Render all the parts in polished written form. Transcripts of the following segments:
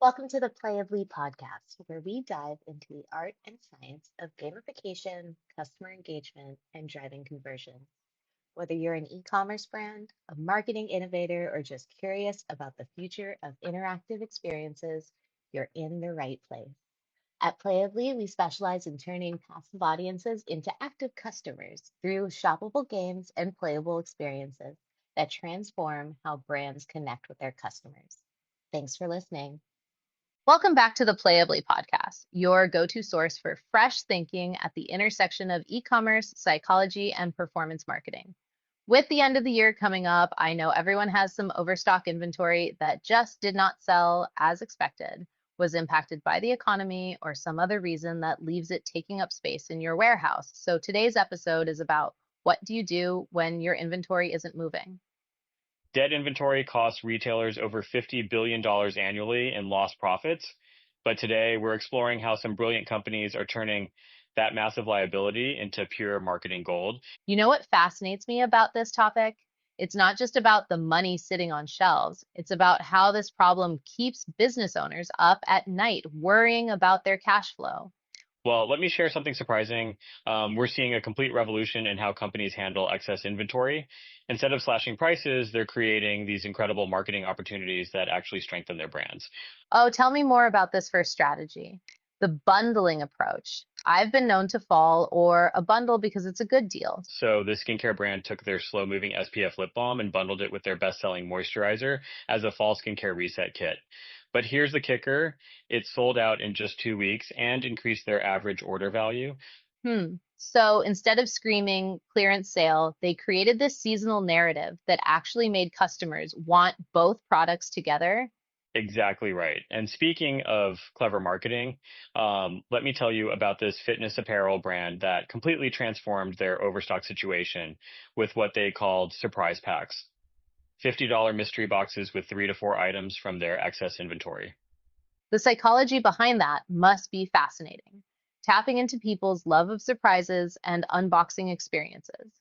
Welcome to the PlayAbly Podcast, where we dive into the art and science of gamification, customer engagement, and driving conversion. Whether you're an e-commerce brand, a marketing innovator, or just curious about the future of interactive experiences, you're in the right place. At PlayAbly, we specialize in turning passive audiences into active customers through shoppable games and playable experiences that transform how brands connect with their customers. Thanks for listening. Welcome back to the PlayAbly Podcast, your go-to source for fresh thinking at the intersection of e-commerce, psychology, and performance marketing. With the end of the year coming up, I know everyone has some overstock inventory that just did not sell as expected, was impacted by the economy, or some other reason that leaves it taking up space in your warehouse. So today's episode is about what do you do when your inventory isn't moving? Dead inventory costs retailers over $50 billion annually in lost profits. But today we're exploring how some brilliant companies are turning that massive liability into pure marketing gold. You know what fascinates me about this topic? It's not just about the money sitting on shelves. It's about how this problem keeps business owners up at night worrying about their cash flow. Well, let me share something surprising. We're seeing a complete revolution in how companies handle excess inventory. Instead of slashing prices, they're creating these incredible marketing opportunities that actually strengthen their brands. Oh, tell me more about this first strategy. The bundling approach. I've been known to fall or a bundle because it's a good deal. So the skincare brand took their slow-moving SPF lip balm and bundled it with their best-selling moisturizer as a fall skincare reset kit. But here's the kicker. It sold out in just 2 weeks and increased their average order value. So instead of screaming clearance sale, they created this seasonal narrative that actually made customers want both products together. Exactly right. And speaking of clever marketing, let me tell you about this fitness apparel brand that completely transformed their overstock situation with what they called surprise packs. $50 mystery boxes with 3 to 4 items from their excess inventory. The psychology behind that must be fascinating, tapping into people's love of surprises and unboxing experiences.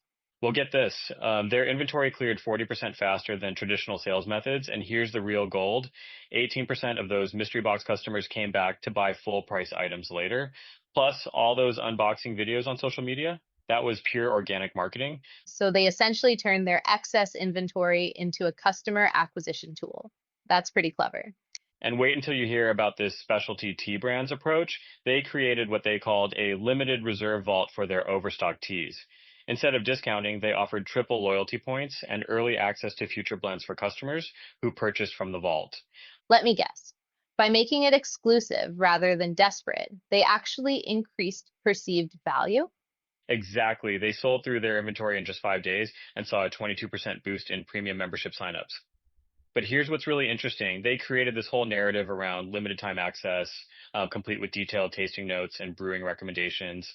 Well, get this. Their inventory cleared 40% faster than traditional sales methods. And here's the real gold. 18% of those mystery box customers came back to buy full price items later. Plus, all those unboxing videos on social media, that was pure organic marketing. So they essentially turned their excess inventory into a customer acquisition tool. That's pretty clever. And wait until you hear about this specialty tea brands approach. They created what they called a limited reserve vault for their overstock teas. Instead of discounting, they offered triple loyalty points and early access to future blends for customers who purchased from the vault. Let me guess. By making it exclusive rather than desperate, they actually increased perceived value. Exactly. They sold through their inventory in just 5 days and saw a 22% boost in premium membership signups. But here's what's really interesting. They created this whole narrative around limited time access, complete with detailed tasting notes and brewing recommendations.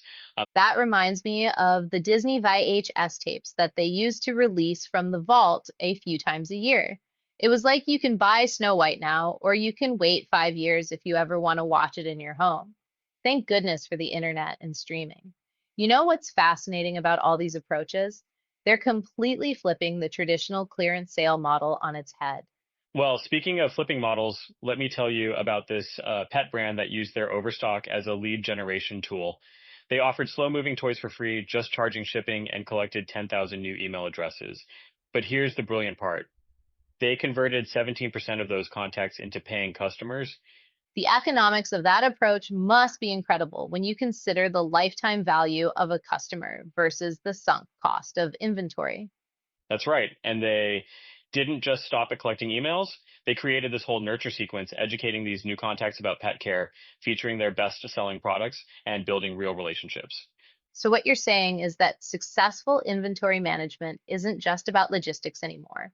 That reminds me of the Disney VHS tapes that they used to release from the vault a few times a year. It was like you can buy Snow White now, or you can wait 5 years if you ever want to watch it in your home. Thank goodness for the internet and streaming. You know what's fascinating about all these approaches? They're completely flipping the traditional clearance sale model on its head. Well, speaking of flipping models, let me tell you about this pet brand that used their overstock as a lead generation tool. They offered slow moving toys for free, just charging shipping, and collected 10,000 new email addresses. But here's the brilliant part. They converted 17% of those contacts into paying customers. The economics of that approach must be incredible when you consider the lifetime value of a customer versus the sunk cost of inventory. That's right. And they didn't just stop at collecting emails. They created this whole nurture sequence, educating these new contacts about pet care, featuring their best selling products, and building real relationships. So, what you're saying is that successful inventory management isn't just about logistics anymore.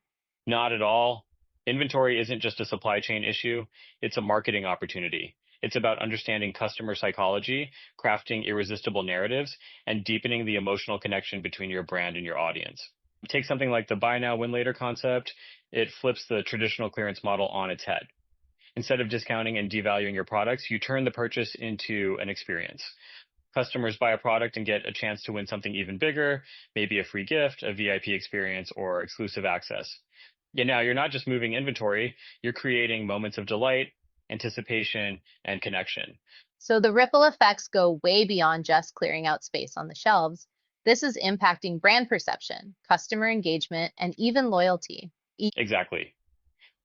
Not at all. Inventory isn't just a supply chain issue, it's a marketing opportunity. It's about understanding customer psychology, crafting irresistible narratives, and deepening the emotional connection between your brand and your audience. Take something like the buy now, win later concept, it flips the traditional clearance model on its head. Instead of discounting and devaluing your products, you turn the purchase into an experience. Customers buy a product and get a chance to win something even bigger, maybe a free gift, a VIP experience, or exclusive access. Yeah, now you're not just moving inventory, you're creating moments of delight, anticipation, and connection. So the ripple effects go way beyond just clearing out space on the shelves. This is impacting brand perception, customer engagement, and even loyalty. Exactly.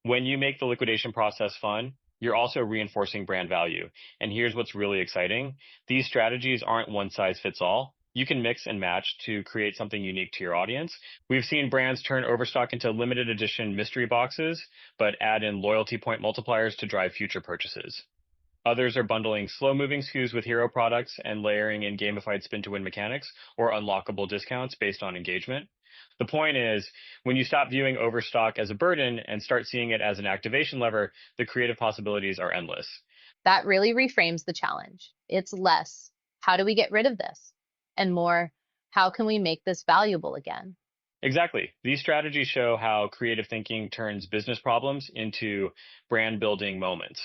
When you make the liquidation process fun, you're also reinforcing brand value. And here's what's really exciting. These strategies aren't one size fits all. You can mix and match to create something unique to your audience. We've seen brands turn Overstock into limited edition mystery boxes, but add in loyalty point multipliers to drive future purchases. Others are bundling slow-moving SKUs with hero products and layering in gamified spin-to-win mechanics or unlockable discounts based on engagement. The point is, when you stop viewing Overstock as a burden and start seeing it as an activation lever, the creative possibilities are endless. That really reframes the challenge. It's less, how do we get rid of this? And more, how can we make this valuable again? Exactly. These strategies show how creative thinking turns business problems into brand building moments.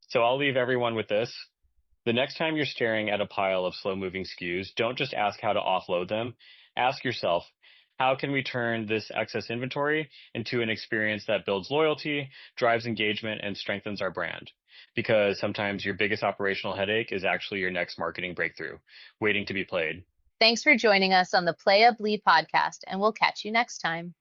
So I'll leave everyone with this. The next time you're staring at a pile of slow moving SKUs, don't just ask how to offload them. Ask yourself, how can we turn this excess inventory into an experience that builds loyalty, drives engagement, and strengthens our brand? Because sometimes your biggest operational headache is actually your next marketing breakthrough, waiting to be played. Thanks for joining us on the PlayAbly Podcast, and we'll catch you next time.